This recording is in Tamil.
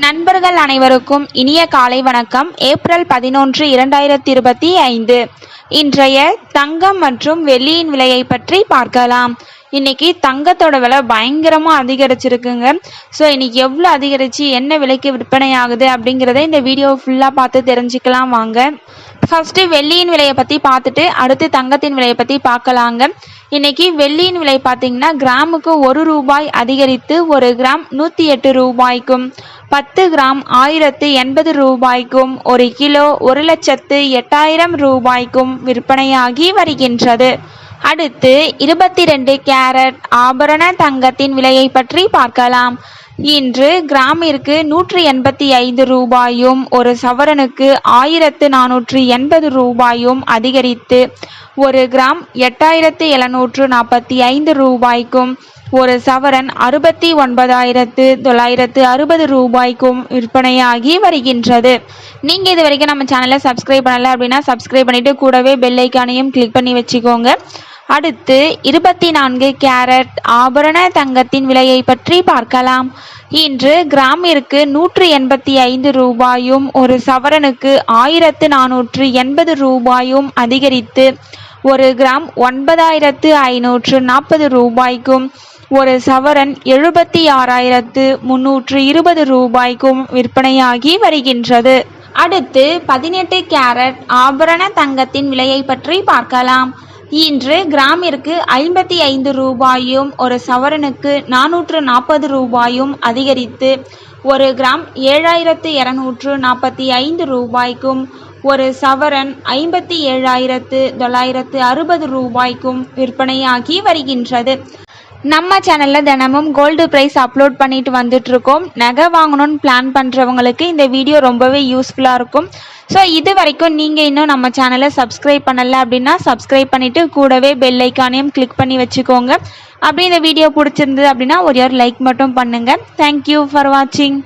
நண்பர்கள் அனைவருக்கும் இனிய காலை வணக்கம். ஏப்ரல் 11, 2025 இன்றைய தங்கம் மற்றும் வெள்ளியின் விலையை பற்றி பார்க்கலாம். இன்னைக்கு தங்கத்தோட விலை பயங்கரமா அதிகரிச்சிருக்குங்க. ஸோ இன்னைக்கு எவ்வளோ அதிகரிச்சு என்ன விலைக்கு விற்பனை ஆகுது அப்படிங்கிறத இந்த வீடியோ ஃபுல்லாக பார்த்து தெரிஞ்சுக்கலாம் வாங்க. ஃபர்ஸ்ட் வெள்ளியின் விலையை பற்றி பார்த்துட்டு அடுத்து தங்கத்தின் விலையை பற்றி பார்க்கலாங்க. இன்னைக்கு வெள்ளியின் விலை பார்த்தீங்கன்னா கிராமுக்கு 1 ரூபாய் அதிகரித்து 1 கிராம் 108 ரூபாய்க்கும் 10 கிராம் 1080 ரூபாய்க்கும் 1 கிலோ 1,08,000 ரூபாய்க்கும் விற்பனையாகி வருகின்றது. அடுத்து 22 கேரட் ஆபரண தங்கத்தின் விலையை பற்றி பார்க்கலாம். இன்று கிராமிற்கு 185 ரூபாயும் 1 சவரனுக்கு 1480 ரூபாயும் அதிகரித்து 1 கிராம் 8745 ரூபாய்க்கும் 1 சவரன் 69,960 ரூபாய்க்கும் விற்பனையாகி வருகின்றது. நீங்கள் இது வரைக்கும் நம்ம சேனலை சப்ஸ்கிரைப் பண்ணலை அப்படின்னா சப்ஸ்கிரைப் பண்ணிவிட்டு கூடவே பெல் ஐக்கானையும் கிளிக் பண்ணி வச்சுக்கோங்க. அடுத்து 24 கேரட் ஆபரண தங்கத்தின் விலையை பற்றி பார்க்கலாம். இன்று கிராமிற்கு 185 ரூபாயும் 1 சவரனுக்கு 1480 ரூபாயும் அதிகரித்து 1 கிராம் 9540 ரூபாய்க்கும் 1 சவரன் 76,320 ரூபாய்க்கும் விற்பனையாகி வருகின்றது. அடுத்து 18 கேரட் ஆபரண தங்கத்தின் விலையை பற்றி பார்க்கலாம். இன்று கிராமிற்கு 55 ரூபாயும் 1 சவரனுக்கு 440 ரூபாயும் அதிகரித்து 1 கிராம் 7,245 ரூபாய்க்கும் 1 சவரன் 57,960 ரூபாய்க்கும் விற்பனையாகி வருகின்றது. நம்ம சேனலில் தினமும் கோல்டு ப்ரைஸ் அப்லோட் பண்ணிட்டு வந்துட்டு இருக்கோம். நகை வாங்கணும்னு பிளான் பண்ணுறவங்களுக்கு இந்த வீடியோ ரொம்பவே யூஸ்ஃபுல்லாக இருக்கும். ஸோ இது வரைக்கும் நீங்கள் இன்னும் நம்ம சேனலை சப்ஸ்கிரைப் பண்ணலை அப்படின்னா சப்ஸ்கிரைப் பண்ணிவிட்டு கூடவே பெல் ஐக்கானையும் கிளிக் பண்ணி வச்சுக்கோங்க. அப்படி இந்த வீடியோ பிடிச்சிருந்தது அப்படின்னா ஒரு லைக் மட்டும் பண்ணுங்கள். தேங்க்யூ ஃபார் வாட்சிங்.